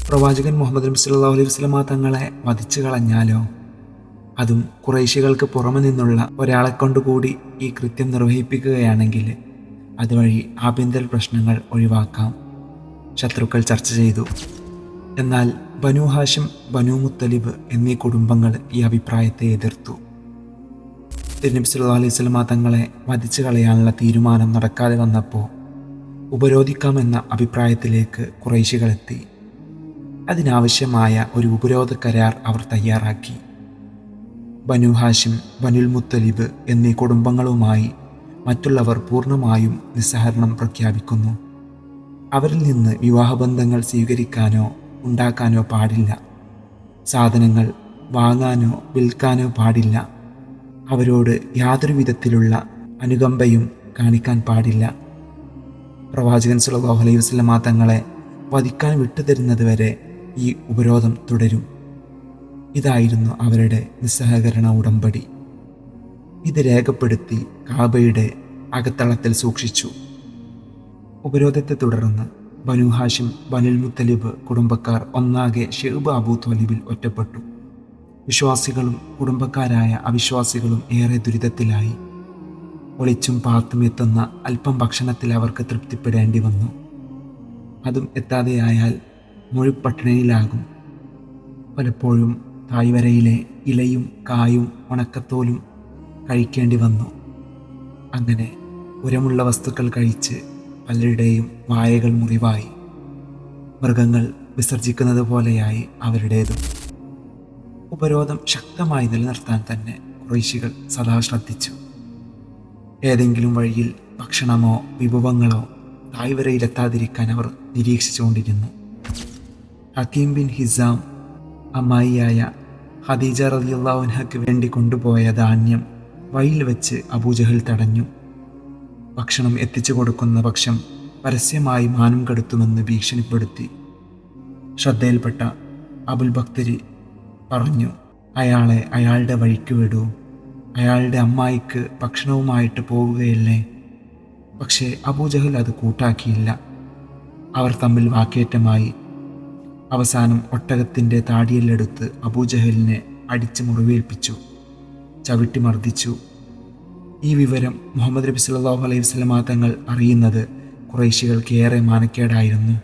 പ്രവാചകൻ മുഹമ്മദ് നബി സല്ലല്ലാഹു അലൈഹി വസല്ലമ തങ്ങളെ വധിച്ചു കളഞ്ഞാലോ? അതും ഖുറൈശികൾക്ക് പുറമെ നിന്നുള്ള ഒരാളെ കൊണ്ടുകൂടി ഈ കൃത്യം നിർവഹിപ്പിക്കുകയാണെങ്കിൽ അതുവഴി ആഭ്യന്തര പ്രശ്നങ്ങൾ ഒഴിവാക്കാം. ശത്രുക്കൾ ചർച്ച ചെയ്തു. എന്നാൽ ബനൂ ഹാഷിം, ബനൂ മുത്തലിബ് എന്നീ കുടുംബങ്ങൾ ഈ അഭിപ്രായത്തെ എതിർത്തു. തിരുനബി സല്ലല്ലാഹു അലൈഹി വസല്ലമ തങ്ങളെ വധിച്ചു കളയാനുള്ള തീരുമാനം നടക്കാതെ വന്നപ്പോൾ ഉപരോധിക്കാമെന്ന അഭിപ്രായത്തിലേക്ക് ഖുറൈശികളെത്തി. അതിനാവശ്യമായ ഒരു ഉപരോധ കരാർ അവർ തയ്യാറാക്കി. ബനൂ ഹാഷിം, ബനുൽ മുത്തലിബ് എന്നീ കുടുംബങ്ങളുമായി മറ്റുള്ളവർ പൂർണ്ണമായും നിസ്സഹകരണം പ്രഖ്യാപിക്കുന്നു. അവരിൽ നിന്ന് വിവാഹബന്ധങ്ങൾ സ്വീകരിക്കാനോ ഉണ്ടാക്കാനോ പാടില്ല. സാധനങ്ങൾ വാങ്ങാനോ വിൽക്കാനോ പാടില്ല. അവരോട് യാതൊരു വിധത്തിലുള്ള അനുകമ്പയും കാണിക്കാൻ പാടില്ല. പ്രവാചകൻ സല്ലല്ലാഹു അലൈഹി വസല്ലമ തങ്ങളെ വധിക്കാൻ വിട്ടുതരുന്നത് വരെ ഈ ഉപരോധം തുടരും. ഇതായിരുന്നു അവരുടെ നിസ്സഹകരണ ഉടമ്പടി. ഇത് രേഖപ്പെടുത്തി കാബയുടെ അകത്തളത്തിൽ സൂക്ഷിച്ചു. ഉപരോധത്തെ തുടർന്ന് ബനൂ ഹാഷിം, ബനുൽ മുത്തലിബ് കുടുംബക്കാർ ഒന്നാകെ ഷെയ്ബ് അബൂ ത്വാലിബിൽ ഒറ്റപ്പെട്ടു. വിശ്വാസികളും കുടുംബക്കാരായ അവിശ്വാസികളും ഏറെ ദുരിതത്തിലായി. ഒളിച്ചും പാർത്തും എത്തുന്ന അല്പം ഭക്ഷണത്തിൽ അവർക്ക് തൃപ്തിപ്പെടേണ്ടി വന്നു. അതും എത്താതെയായാൽ മുഴുപട്ടിണിയിലാകും. പലപ്പോഴും തായ്വരയിലെ ഇലയും കായും ഉണക്കത്തോലും കഴിക്കേണ്ടി വന്നു. അങ്ങനെ ഉരമുള്ള വസ്തുക്കൾ കഴിച്ച് പലരുടെയും വായകൾ മുറിവായി. മൃഗങ്ങൾ വിസർജിക്കുന്നത് പോലെയായി അവരുടേതും. ഉപരോധം ശക്തമായി നിലനിർത്താൻ തന്നെ ഖുറൈശികൾ സദാ ശ്രദ്ധിച്ചു. ഏതെങ്കിലും വഴിയിൽ ഭക്ഷണമോ വിഭവങ്ങളോ തായ്വരയിലെത്താതിരിക്കാൻ അവർ നിരീക്ഷിച്ചുകൊണ്ടിരുന്നു. ഹക്കീം ബിൻ ഹിസാം അമ്മായിയായ ഖദീജ റളിയല്ലാഹു അൻഹയ്ക്ക് വേണ്ടി കൊണ്ടുപോയ ധാന്യം വഴിയിൽ വെച്ച് അബൂജഹൽ തടഞ്ഞു. ഭക്ഷണം എത്തിച്ചു കൊടുക്കുന്ന പക്ഷം പരസ്യമായി മാനം കെടുത്തുമെന്ന് ഭീഷണിപ്പെടുത്തി. ശ്രദ്ധയിൽപ്പെട്ട അബുൽ ബക്തരി പറഞ്ഞു, അയാളെ അയാളുടെ വഴിക്ക് വിടൂ. അയാളുടെ അമ്മായിക്ക് ഭക്ഷണവുമായിട്ട് പോവുകയല്ലേ. പക്ഷേ അബൂജഹൽ അത് കൂട്ടാക്കിയില്ല. അവർ തമ്മിൽ വാക്കേറ്റമായി. അവസാനം ഒട്ടകത്തിൻ്റെ താടിയെല്ലെടുത്ത് അബൂജഹലിനെ അടിച്ച് മുറിവേൽപ്പിച്ചു, ചവിട്ടി മർദ്ദിച്ചു. ഈ വിവരം മുഹമ്മദ് നബി സല്ലല്ലാഹു അലൈഹി വസല്ലമ തങ്ങൾ അറിയുന്നത് ഖുറൈശികൾക്ക് ഏറെ മാനക്കേടായിരുന്നു.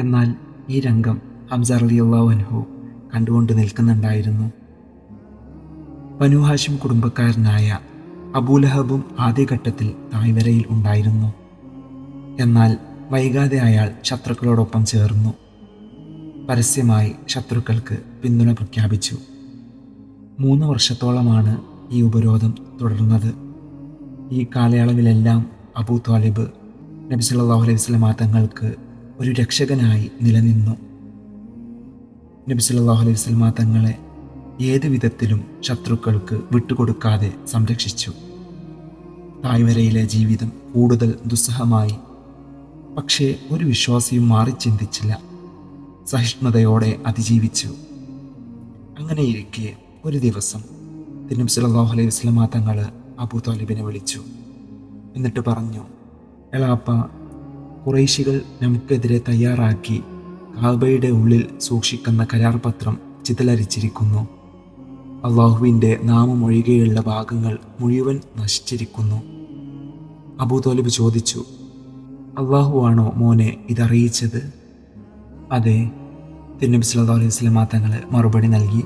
എന്നാൽ ഈ രംഗം ഹംസ റളിയല്ലാഹു അൻഹു കണ്ടുകൊണ്ട് നിൽക്കുന്നുണ്ടായിരുന്നു. ബനൂ ഹാഷിം കുടുംബക്കാരനായ അബൂലഹബും ആദ്യഘട്ടത്തിൽ തായ്വരയിൽ ഉണ്ടായിരുന്നു. എന്നാൽ വൈകാതെ അയാൾ ശത്രുക്കളോടൊപ്പം ചേർന്നു. പരസ്യമായി ശത്രുക്കൾക്ക് പിന്തുണ പ്രഖ്യാപിച്ചു. 3 വർഷത്തോളമാണ് ഈ ഉപരോധം തുടർന്നത്. ഈ കാലയളവിലെല്ലാം അബൂ ത്വാലിബ് നബി സല്ലല്ലാഹു അലൈഹി വസല്ലമ തങ്ങൾക്ക് ഒരു രക്ഷകനായി നിലനിന്നു. നബി സല്ലല്ലാഹു അലൈഹി വസല്ലമ തങ്ങളെ ഏതു വിധത്തിലും ശത്രുക്കൾക്ക് വിട്ടുകൊടുക്കാതെ സംരക്ഷിച്ചു. തായ്വരയിലെ ജീവിതം കൂടുതൽ ദുസ്സഹമായി. പക്ഷേ ഒരു വിശ്വാസിയും മാറി ചിന്തിച്ചില്ല. സഹിഷ്ണുതയോടെ അതിജീവിച്ചു. അങ്ങനെയിരിക്കെ ഒരു ദിവസം നബി സല്ലല്ലാഹു അലൈഹി വസല്ലമ തങ്ങൾ അബൂ ത്വാലിബിനെ വിളിച്ചു. എന്നിട്ട് പറഞ്ഞു, എളാപ്പ, ഖുറൈശികൾ നമുക്കെതിരെ തയ്യാറാക്കി കാബയുടെ ഉള്ളിൽ സൂക്ഷിക്കുന്ന കരാർ പത്രം ചിതലരിച്ചിരിക്കുന്നു. അള്ളാഹുവിൻ്റെ നാമം ഒഴികെയുള്ള ഭാഗങ്ങൾ മുഴുവൻ നശിച്ചിരിക്കുന്നു. അബൂ ത്വാലിബ് ചോദിച്ചു, അള്ളാഹുവാണോ മോനെ ഇതറിയിച്ചത്? അതെ, നബി സല്ലല്ലാഹു അലൈഹി വസല്ലമ തങ്ങൾ മറുപടി നൽകി.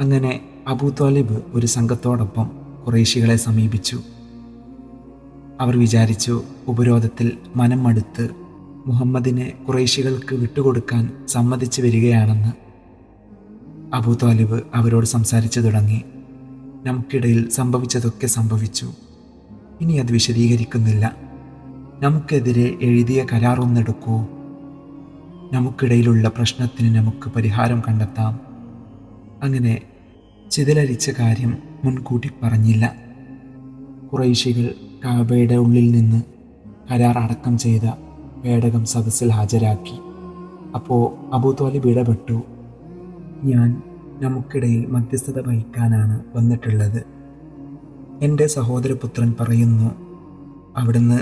അങ്ങനെ അബൂ ത്വാലിബ് ഒരു സംഘത്തോടൊപ്പം ഖുറൈശികളെ സമീപിച്ചു. അവർ വിചാരിച്ചു ഉപരോധത്തിൽ മനം മടുത്ത് മുഹമ്മദിനെ ഖുറൈശികൾക്ക് വിട്ടുകൊടുക്കാൻ സമ്മതിച്ചു വരികയാണെന്ന്. അബൂ ത്വാലിബ് അവരോട് സംസാരിച്ചു തുടങ്ങി. നമുക്കിടയിൽ സംഭവിച്ചതൊക്കെ സംഭവിച്ചു. ഇനി അത് വിശദീകരിക്കുന്നില്ല. നമുക്കെതിരെ എഴുതിയ കരാറൊന്നെടുക്കൂ. നമുക്കിടയിലുള്ള പ്രശ്നത്തിന് നമുക്ക് പരിഹാരം കണ്ടെത്താം. അങ്ങനെ ചിതലരിച്ച കാര്യം മുൻകൂട്ടി പറഞ്ഞില്ല. ഖുറൈശികൾ കാബയുടെ ഉള്ളിൽ നിന്ന് കരാർ അടക്കം ചെയ്ത പേടകം സദസ്സിൽ ഹാജരാക്കി. അപ്പോൾ അബൂ ത്വാലിബ് ഇടപെട്ടു. ഞാൻ നമുക്കിടയിൽ മധ്യസ്ഥത വഹിക്കാനാണ് വന്നിട്ടുള്ളത്. എൻ്റെ സഹോദരപുത്രൻ പറയുന്നു, അവിടുന്ന്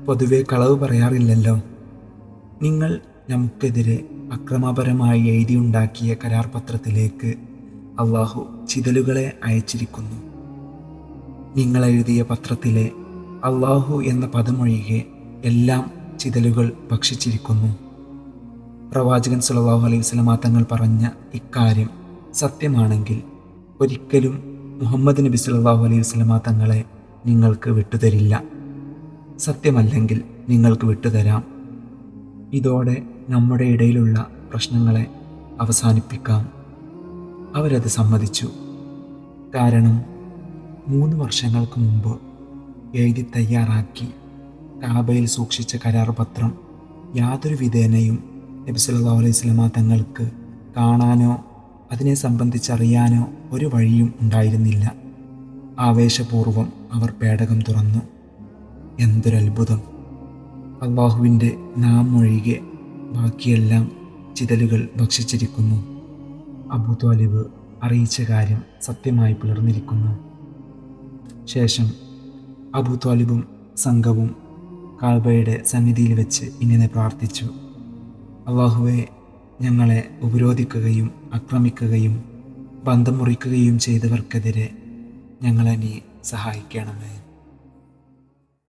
പൊതുവെ കളവ് പറയാറില്ലല്ലോ. നിങ്ങൾ നമുക്കെതിരെ അക്രമപരമായി എഴുതിയുണ്ടാക്കിയ കരാർ പത്രത്തിലേക്ക് അള്ളാഹു ചിതലുകളെ അയച്ചിരിക്കുന്നു. നിങ്ങൾ എഴുതിയ പത്രത്തിലെ അള്ളാഹു എന്ന പദമൊഴികെ എല്ലാം ചിതലുകൾ ഭക്ഷിച്ചിരിക്കുന്നു. പ്രവാചകൻ സല്ലല്ലാഹു അലൈഹി വസല്ലമ തങ്ങൾ പറഞ്ഞ ഇക്കാര്യം സത്യമാണെങ്കിൽ ഒരിക്കലും മുഹമ്മദ് നബി സല്ലല്ലാഹു അലൈഹി വസല്ലമ തങ്ങളെ നിങ്ങൾക്ക് വിട്ടുതരില്ല. സത്യമല്ലെങ്കിൽ നിങ്ങൾക്ക് വിട്ടുതരാം. ഇതോടെ നമ്മുടെ ഇടയിലുള്ള പ്രശ്നങ്ങളെ അവസാനിപ്പിക്കാം. അവരത് സമ്മതിച്ചു. കാരണം 3 വർഷങ്ങൾക്ക് മുമ്പ് എഴുതി തയ്യാറാക്കി കാബയിൽ സൂക്ഷിച്ച കരാർ പത്രം യാതൊരു വിധേനയും നബി സല്ലല്ലാഹു അലൈഹി വസല്ലമ തങ്ങൾക്ക് കാണാനോ അതിനെ സംബന്ധിച്ചറിയാനോ ഒരു വഴിയും ഉണ്ടായിരുന്നില്ല. ആവേശപൂർവം അവർ പേടകം തുറന്നു. എന്തൊരത്ഭുതം! അള്ളാഹുവിൻ്റെ നാമൊഴികെ ബാക്കിയെല്ലാം ചിതലുകൾ ഭക്ഷിച്ചിരിക്കുന്നു. അബൂ ത്വാലിബ് അറിയിച്ച കാര്യം സത്യമായി പുലർന്നിരിക്കുന്നു. ശേഷം അബൂ ത്വാലിബും സംഘവും കഅബയുടെ സന്നിധിയിൽ വെച്ച് ഇങ്ങനെ പ്രാർത്ഥിച്ചു: അള്ളാഹുവേ, ഞങ്ങളെ ഉപരോധിക്കുകയും ആക്രമിക്കുകയും ബന്ധം മുറിക്കുകയും ചെയ്തവർക്കെതിരെ ഞങ്ങളെ നീ സഹായിക്കണമേ.